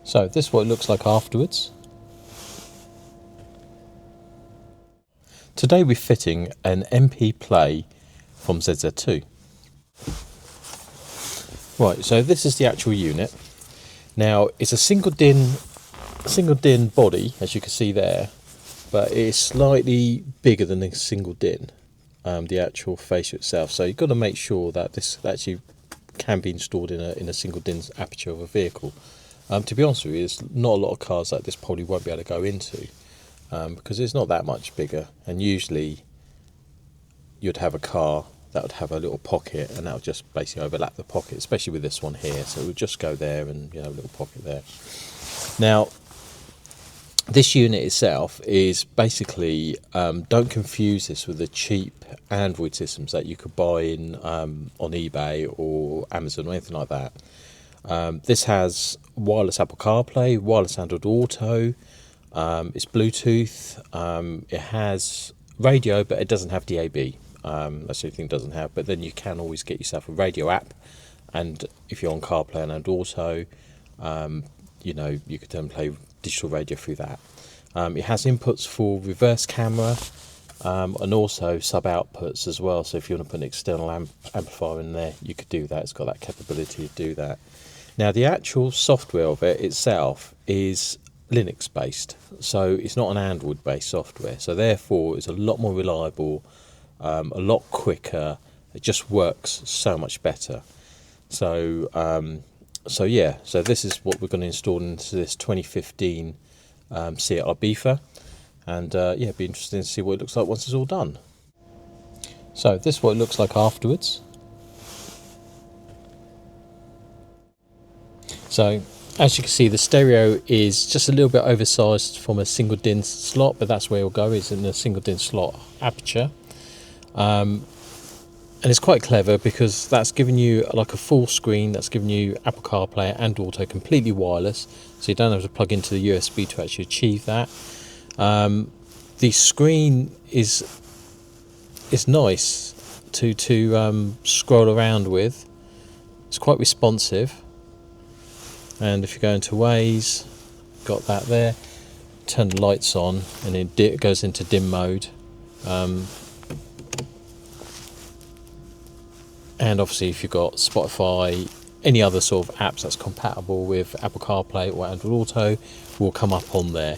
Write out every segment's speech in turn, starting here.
So this is what it looks like afterwards. Today we're fitting an MPPlay from ZZ2. Right, so this is the actual unit. Now it's a single din body, as you can see there, but it's slightly bigger than a single din, the actual fascia itself. So you've got to make sure that this actually can be installed in a single din aperture of a vehicle. To be honest with you, there's not a lot of cars that this probably won't be able to go into, because it's not that much bigger, and usually you'd have a car that would have a little pocket and that would just basically overlap the pocket, especially with this one here, so it would just go there and a little pocket there. Now this unit itself is basically, don't confuse this with the cheap Android systems that you could buy in on eBay or Amazon or anything like that. This has wireless Apple CarPlay, wireless Android Auto, it's Bluetooth, it has radio, but it doesn't have DAB. That's the only thing it doesn't have, but then you can always get yourself a radio app, and if you're on CarPlay and Android Auto, you could then play digital radio through that. It has inputs for reverse camera, and also sub outputs as well, so if you want to put an external amplifier in there, you could do that. It's got that capability to do that. Now the actual software of it itself is Linux based, so it's not an Android based software, so therefore it's a lot more reliable, a lot quicker. It just works so much better. So so this is what we're going to install into this 2015 CR Beefer, and it'd be interesting to see what it looks like once it's all done. So this is what it looks like afterwards. So as you can see, the stereo is just a little bit oversized from a single din slot, but that's where it'll go, is in the single din slot aperture. And it's quite clever because that's giving you like a full screen, that's giving you Apple CarPlay and Auto completely wireless, so you don't have to plug into the USB to actually achieve that. The screen is nice to scroll around with. It's quite responsive, and if you go into Waze, got that there, turn the lights on and it goes into dim mode. And obviously if you've got Spotify, any other sort of apps that's compatible with Apple CarPlay or Android Auto will come up on there,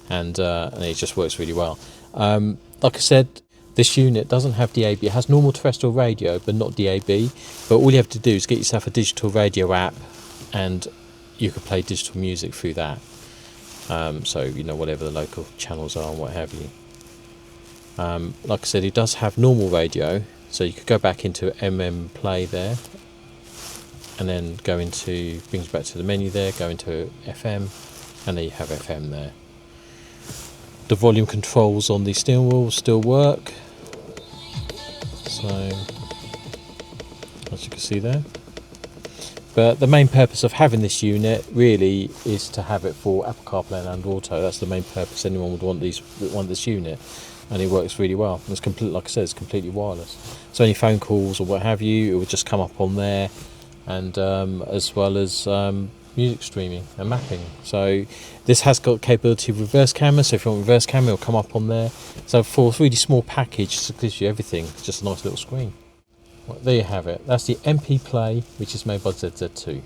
and it just works really well. Like I said, this unit doesn't have DAB. It has normal terrestrial radio but not DAB, but all you have to do is get yourself a digital radio app and you can play digital music through that. So whatever the local channels are and what have you. Like I said, it does have normal radio, so you could go back into MMPLAY there, and then brings you back to the menu there, go into FM, and there you have FM there. The volume controls on the steering wheel still work, so as you can see there. But the main purpose of having this unit really is to have it for Apple CarPlay and Android Auto. That's the main purpose anyone would want this unit, and it works really well. It's complete, like I said, it's completely wireless. So any phone calls or what have you, it would just come up on there, and as well as music streaming and mapping. So this has got capability of reverse camera, so if you want reverse camera, it'll come up on there. So for a really small package, it gives you everything. It's just a nice little screen. Well, there you have it. That's the MPPlay, which is made by ZZ2.